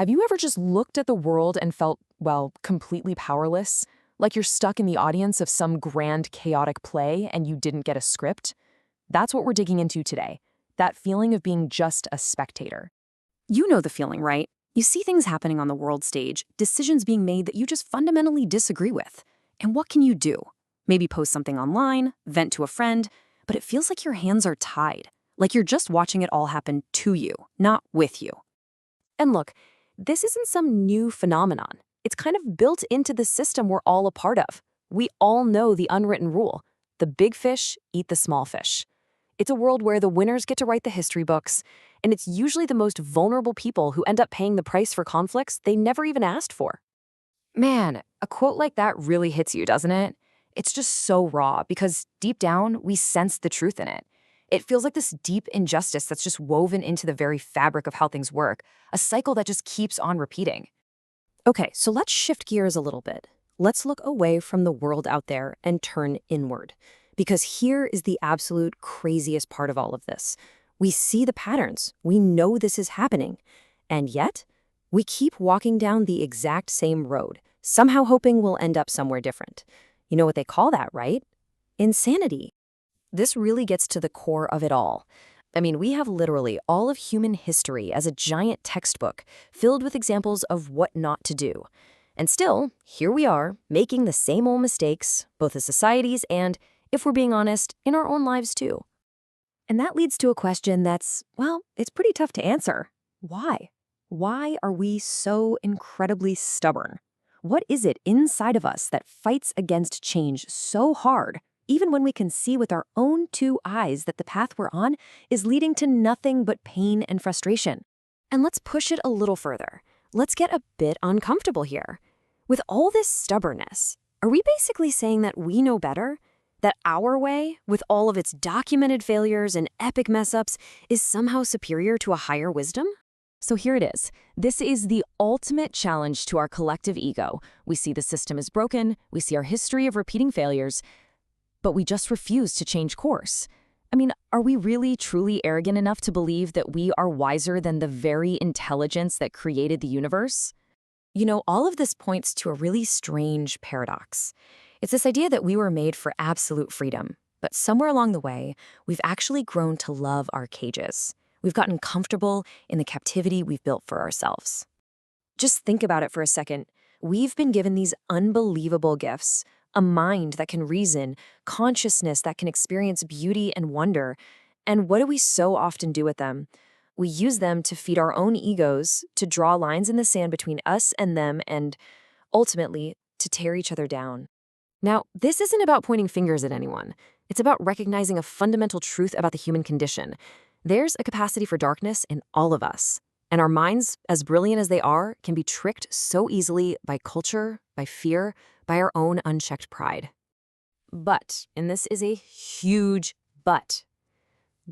Have you ever just looked at the world and felt, well, completely powerless? Like you're stuck in the audience of some grand, chaotic play and you didn't get a script? That's what we're digging into today. That feeling of being just a spectator. You know the feeling, right? You see things happening on the world stage, decisions being made that you just fundamentally disagree with. And what can you do? Maybe post something online, vent to a friend, but it feels like your hands are tied, like you're just watching it all happen to you, not with you. And look, this isn't some new phenomenon. It's kind of built into the system we're all a part of. We all know the unwritten rule: the big fish eat the small fish. It's a world where the winners get to write the history books, and it's usually the most vulnerable people who end up paying the price for conflicts they never even asked for. Man, a quote like that really hits you, doesn't it? It's just so raw because deep down, we sense the truth in it. It feels like this deep injustice that's just woven into the very fabric of how things work, a cycle that just keeps on repeating. Okay, so let's shift gears a little bit. Let's look away from the world out there and turn inward. Because here is the absolute craziest part of all of this. We see the patterns. We know this is happening. And yet, we keep walking down the exact same road, somehow hoping we'll end up somewhere different. You know what they call that, right? Insanity. This really gets to the core of it all. I mean, we have literally all of human history as a giant textbook filled with examples of what not to do. And still, here we are, making the same old mistakes, both as societies and, if we're being honest, in our own lives too. And that leads to a question that's, well, it's pretty tough to answer. Why? Why are we so incredibly stubborn? What is it inside of us that fights against change so hard, even when we can see with our own two eyes that the path we're on is leading to nothing but pain and frustration? And let's push it a little further. Let's get a bit uncomfortable here. With all this stubbornness, are we basically saying that we know better? That our way, with all of its documented failures and epic mess-ups, is somehow superior to a higher wisdom? So here it is. This is the ultimate challenge to our collective ego. We see the system is broken, we see our history of repeating failures, but we just refuse to change course. I mean, are we really truly arrogant enough to believe that we are wiser than the very intelligence that created the universe? You know, all of this points to a really strange paradox. It's this idea that we were made for absolute freedom, but somewhere along the way, we've actually grown to love our cages. We've gotten comfortable in the captivity we've built for ourselves. Just think about it for a second. We've been given these unbelievable gifts: a mind that can reason, consciousness that can experience beauty and wonder. And what do we so often do with them? We use them to feed our own egos, to draw lines in the sand between us and them, and ultimately, to tear each other down. Now, this isn't about pointing fingers at anyone. It's about recognizing a fundamental truth about the human condition. There's a capacity for darkness in all of us. And our minds, as brilliant as they are, can be tricked so easily by culture, by fear, by our own unchecked pride. But, and this is a huge but,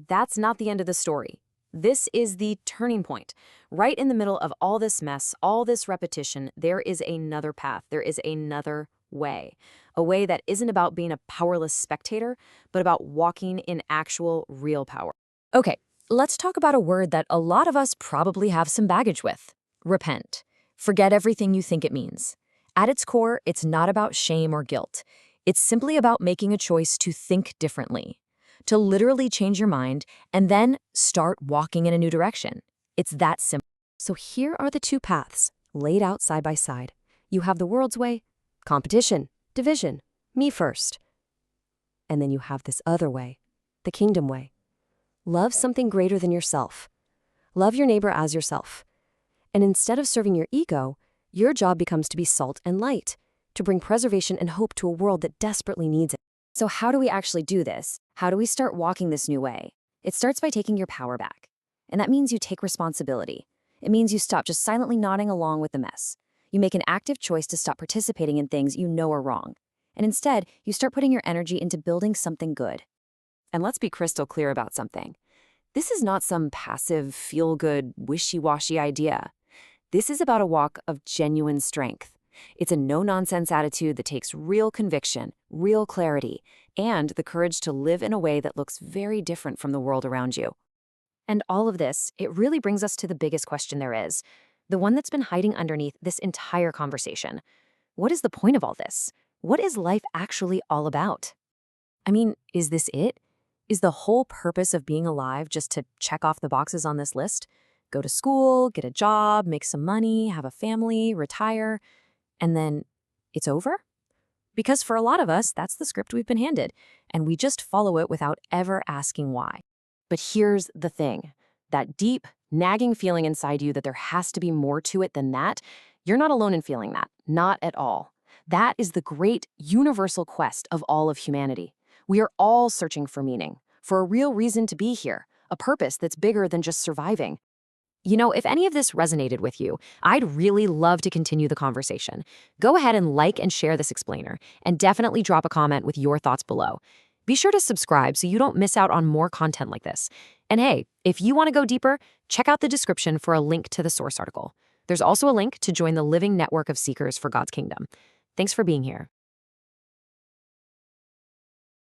that's not the end of the story. This is the turning point. Right in the middle of all this mess, all this repetition, there is another path. There is another way. A way that isn't about being a powerless spectator, but about walking in actual, real power. Okay, let's talk about a word that a lot of us probably have some baggage with: repent. Forget everything you think it means. At its core, it's not about shame or guilt. It's simply about making a choice to think differently, to literally change your mind, and then start walking in a new direction. It's that simple. So here are the two paths, laid out side by side. You have the world's way: competition, division, me first. And then you have this other way, the kingdom way. Love something greater than yourself. Love your neighbor as yourself. And instead of serving your ego, your job becomes to be salt and light, to bring preservation and hope to a world that desperately needs it. So how do we actually do this? How do we start walking this new way? It starts by taking your power back. And that means you take responsibility. It means you stop just silently nodding along with the mess. You make an active choice to stop participating in things you know are wrong. And instead, you start putting your energy into building something good. And let's be crystal clear about something. This is not some passive, feel-good, wishy-washy idea. This is about a walk of genuine strength. It's a no-nonsense attitude that takes real conviction, real clarity, and the courage to live in a way that looks very different from the world around you. And all of this, it really brings us to the biggest question there is. the one that's been hiding underneath this entire conversation. What is the point of all this? What is life actually all about? I mean, is this it? Is the whole purpose of being alive just to check off the boxes on this list? Go to school, get a job, make some money, have a family, retire, and then it's over? Because for a lot of us, that's the script we've been handed, and we just follow it without ever asking why. But here's the thing. That deep, nagging feeling inside you that there has to be more to it than that, you're not alone in feeling that. Not at all. That is the great universal quest of all of humanity. We are all searching for meaning, for a real reason to be here, a purpose that's bigger than just surviving. You know, if any of this resonated with you, I'd really love to continue the conversation. Go ahead and like and share this explainer, and definitely drop a comment with your thoughts below. Be sure to subscribe so you don't miss out on more content like this. And hey, if you want to go deeper, check out the description for a link to the source article. There's also a link to join the living network of seekers for God's kingdom. Thanks for being here.